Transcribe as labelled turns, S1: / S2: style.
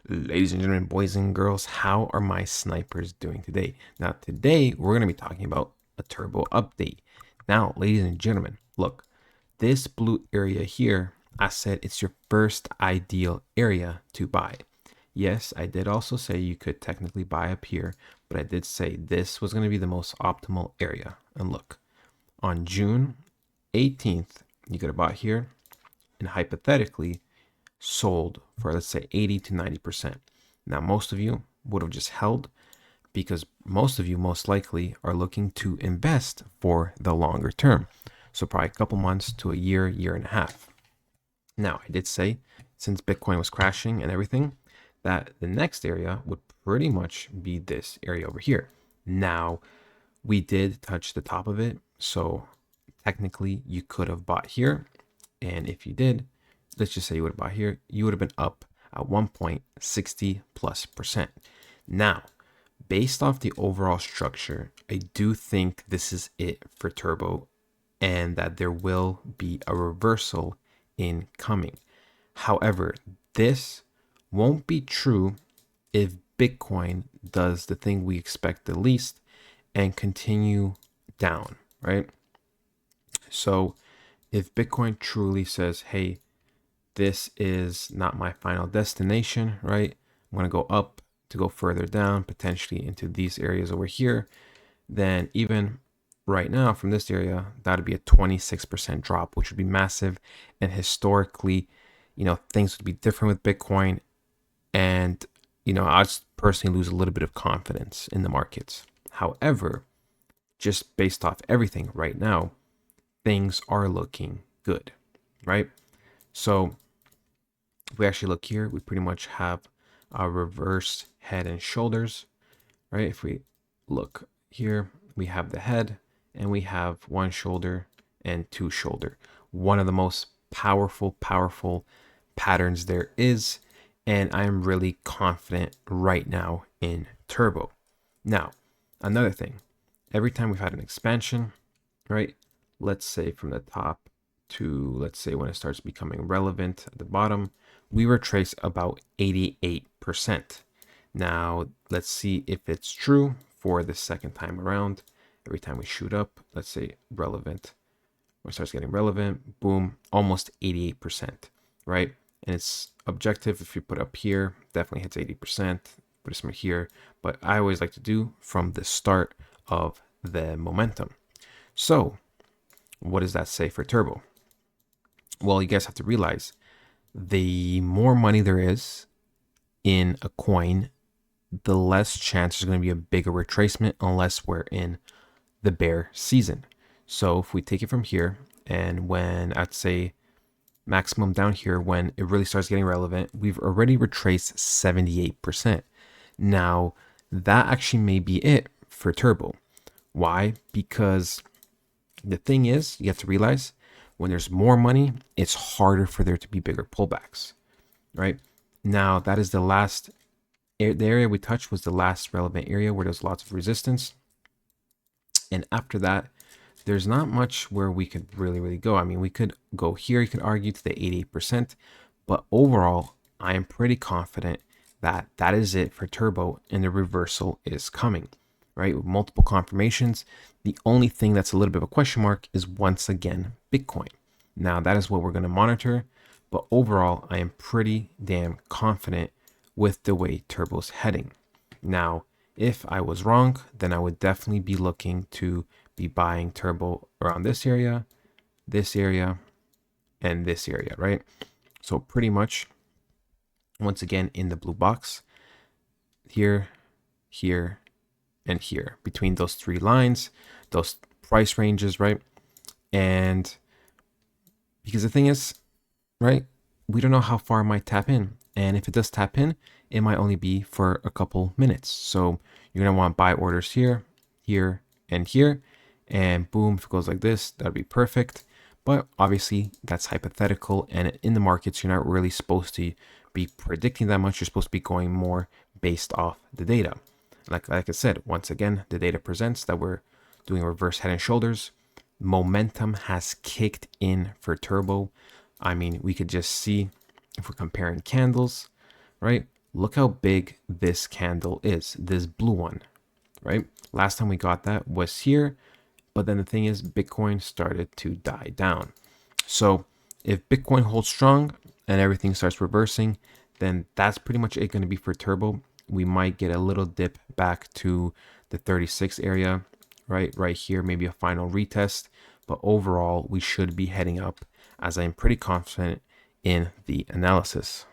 S1: Ladies and gentlemen, boys and girls, how are my snipers doing today? Now, today we're going to be talking about a turbo update. Now, ladies and gentlemen, look, this blue area here, I said it's your first ideal area to buy. Yes, I did also say you could technically buy up here, but I did say this was going to be the most optimal area. And look, on June 18th, you could have bought here, and hypothetically, sold for, let's say, 80 to 90%. Now, most of you would have just held because most of you most likely are looking to invest for the longer term. So probably a couple months to a year, year and a half. Now, I did say since Bitcoin was crashing and everything, that the next area would pretty much be this area over here. Now, we did touch the top of it. So technically you could have bought here. And if you did, let's just say you would have bought here, you would have been up at 1.60+%. Now, based off the overall structure, I do think this is it for Turbo and that there will be a reversal incoming. However, this won't be true if Bitcoin does the thing we expect the least and continue down, right? So if Bitcoin truly says, hey, this is not my final destination, right? I'm going to go up to go further down, potentially into these areas over here. Then even right now from this area, that would be a 26% drop, which would be massive. And historically, things would be different with Bitcoin. And, I just personally lose a little bit of confidence in the markets. However, just based off everything right now, things are looking good, right? So if we actually look here, we pretty much have a reverse head and shoulders, right? If we look here, we have the head and we have one shoulder and two shoulder. One of the most powerful patterns there is. And I am really confident right now in Turbo. Now, another thing, every time we've had an expansion, right? Let's say from the top to, let's say when it starts becoming relevant at the bottom, we retrace about 88%. Now, let's see if it's true for the second time around. Every time we shoot up, let's say relevant, when it starts getting relevant, boom, almost 88%, right? And it's objective. If you put up here, definitely hits 80%, put it somewhere here. But I always like to do from the start of the momentum. So what does that say for Turbo? Well, you guys have to realize the more money there is in a coin, the less chance there's going to be a bigger retracement unless we're in the bear season. So if we take it from here, and when I'd say maximum down here, when it really starts getting relevant, we've already retraced 78%. Now, that actually may be it for Turbo. Why? Because the thing is, you have to realize when there's more money, it's harder for there to be bigger pullbacks, right? Now, that is the area we touched was the last relevant area where there's lots of resistance. And after that, there's not much where we could really go. I mean, we could go here, you could argue to the 88%, but overall, I am pretty confident that that is it for Turbo and the reversal is coming, right? With multiple confirmations. The only thing that's a little bit of a question mark is once again, Bitcoin. Now that is what we're going to monitor, but overall, I am pretty damn confident with the way Turbo's heading. Now, if I was wrong, then I would definitely be looking to be buying Turbo around this area, and this area, right? So pretty much, once again, in the blue box, here, here, and here, between those three lines, those price ranges, right? And because the thing is, right, we don't know how far it might tap in. And if it does tap in, it might only be for a couple minutes. So you're going to want buy orders here, here, and here. And boom, if it goes like this, that'd be perfect. But obviously that's hypothetical. And in the markets, you're not really supposed to be predicting that much. You're supposed to be going more based off the data. Like I said, once again, the data presents that we're doing a reverse head and shoulders. Momentum has kicked in for Turbo. I mean, we could just see if we're comparing candles, right? look how big this candle is, this blue one, right? Last time we got that was here, but then the thing is Bitcoin started to die down. So if Bitcoin holds strong and everything starts reversing, then that's pretty much it going to be for Turbo. We might get a little dip back to the 36 area, right here, maybe a final retest. But overall, we should be heading up, as I'm pretty confident in the analysis.